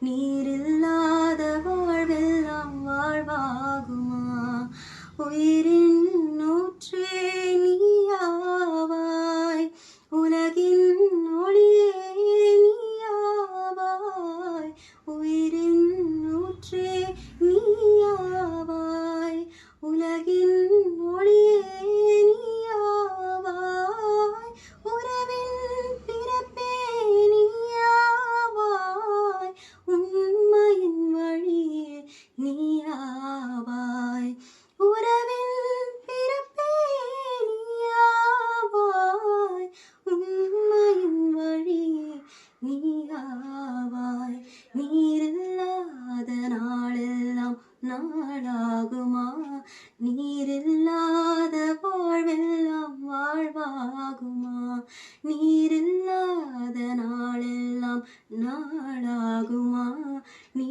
நீரில்லாத வாழ்வெல்லாம் வாழ்வாகுமா? உயிரின் ஊற்றே நீயாவாய், உலகின் ஒளியே நீயாவாய். உயிரின் ஊற்றே நீயாவாய், உலகின் ஒளியே நீயாவாய். உறவின் பிறப்பே நீயாவாய், உண்மையின் வழியே நீயாவாய். உறவின் பிறப்பே நீயாவாய், உண்மையின் வழியே நீயாவாய். நீரில்லாத நாளெல்லாம் நாளாகுமா? நீரில்லாத வாழ்வெல்லாம் வாழ்வாகுமா? நீரில்லாத நாளெல்லாம் நாளாகுமா? நீ